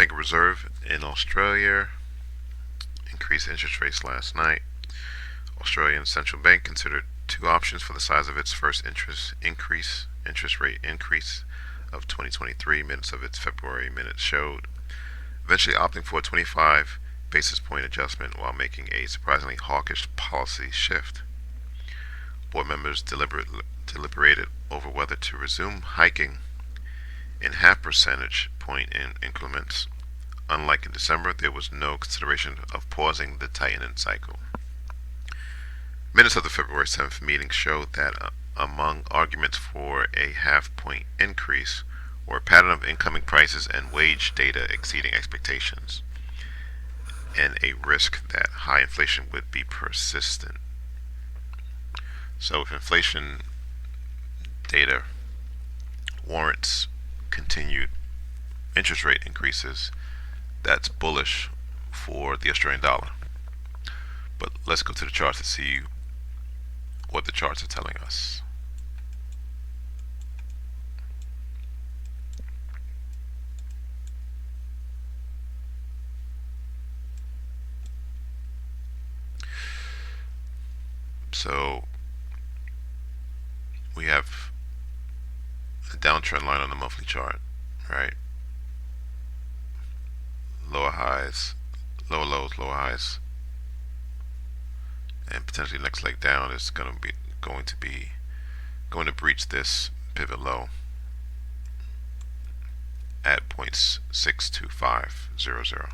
Bank of Reserve in Australia increased interest rates last night. Australian Central Bank considered two options for the size of its first interest rate increase of 2023. Minutes of its February minutes showed, eventually opting for a 25 basis point adjustment while making a surprisingly hawkish policy shift. Board members deliberated over whether to resume hiking in half percentage point increments. Unlike in December, there was no consideration of pausing the tightening cycle. Minutes of the February 7th meeting showed that among arguments for a half-point increase were a pattern of incoming prices and wage data exceeding expectations, and a risk that high inflation would be persistent. So if inflation data warrants continued interest rate increases, that's bullish for the Australian dollar. But let's go to the charts to see what the charts are telling us. So we have a downtrend line on the monthly chart, right? Lower highs, lower lows, lower highs, and potentially next leg down is going to breach this pivot low at 0.62500.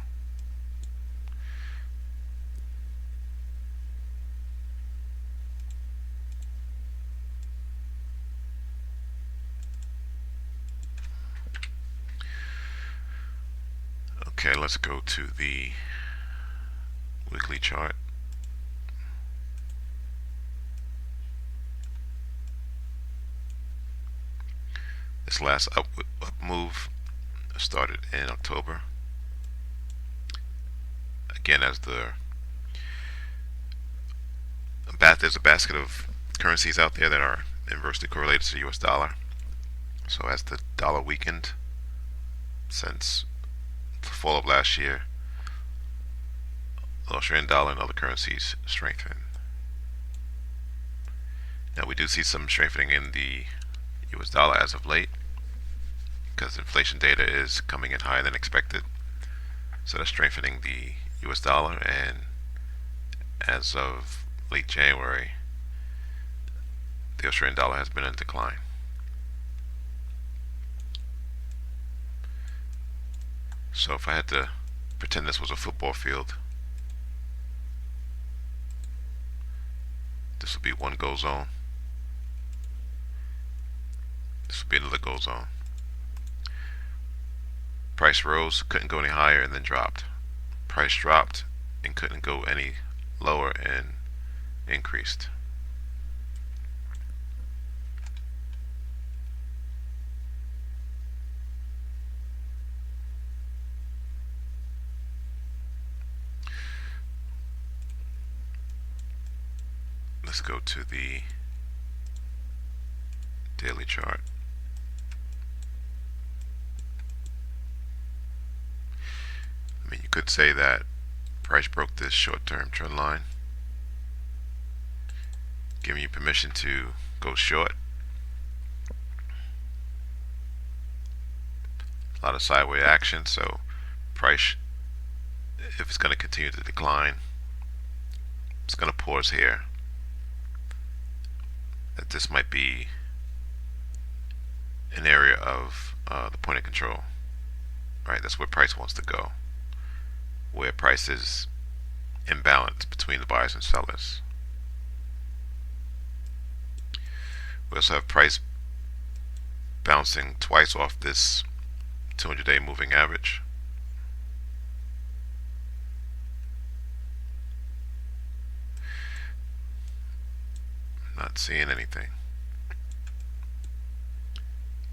Okay, let's go to the weekly chart. This last up move started in October. Again, as there's a basket of currencies out there that are inversely correlated to the US dollar. So as the dollar weakened since the fall of last year, the Australian dollar and other currencies strengthened. Now we do see some strengthening in the US dollar as of late, because inflation data is coming in higher than expected. So that's strengthening the US dollar, and as of late January, the Australian dollar has been in decline. So if I had to pretend this was a football field, this would be one go zone. This would be another go zone. Price rose, couldn't go any higher, and then dropped. Price dropped and couldn't go any lower and increased. Let's go to the daily chart. I mean, you could say that price broke this short-term trend line, giving you permission to go short. A lot of sideways action, so price, if it's going to continue to decline, it's going to pause here. That this might be an area of the point of control, right? That's where price wants to go, where price is imbalanced between the buyers and sellers. We also have price bouncing twice off this 200-day moving average. Not seeing anything.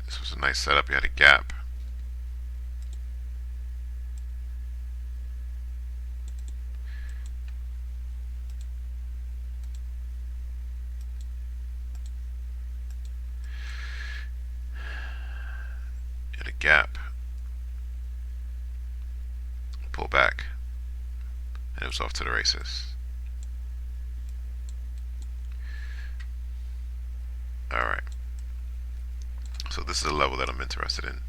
This was a nice setup. You had a gap. You had a gap. pull back, and it was off to the races. Alright, so this is a level that I'm interested in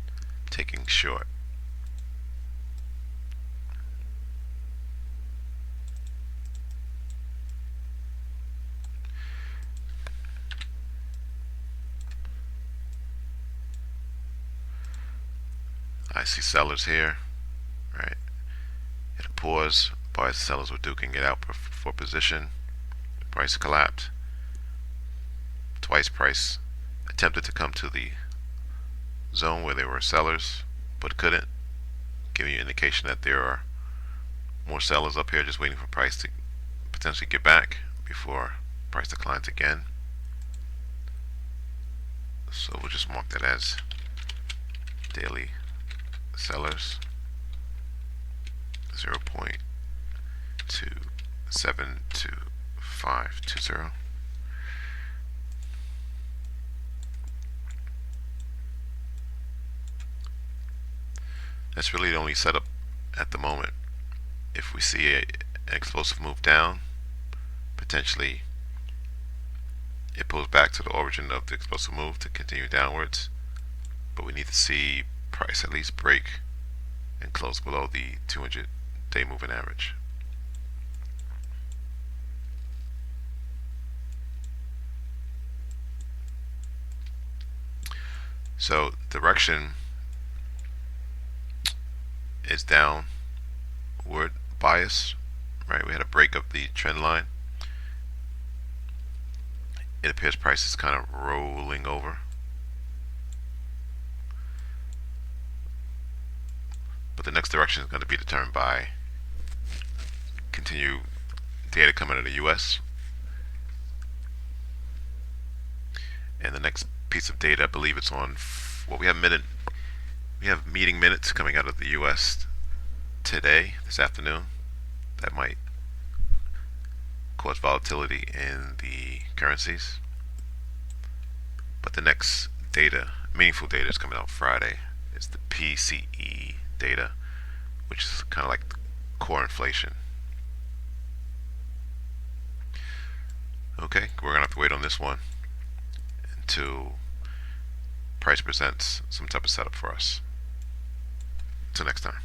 taking short. I see sellers here, right? Hit a pause. Buyers and sellers were duking it out for position. Price collapsed. Twice price attempted to come to the zone where there were sellers, but couldn't, giving you an indication that there are more sellers up here just waiting for price to potentially get back before price declines again. So we'll just mark that as daily sellers, 0.272520. That's really the only setup at the moment. If we see an explosive move down, potentially it pulls back to the origin of the explosive move to continue downwards, but we need to see price at least break and close below the 200-day moving average. So direction is downward bias, right? We had a break of the trend line. It appears price is kind of rolling over. But the next direction is going to be determined by continued data coming out of the US. And the next piece of data, I believe it's on, well, we have meeting minutes coming out of the US today, this afternoon. That might cause volatility in the currencies. But the next data, meaningful data, is coming out Friday. It's the PCE data, which is kind of like core inflation. Okay, we're gonna have to wait on this one until price presents some type of setup for us. Until next time.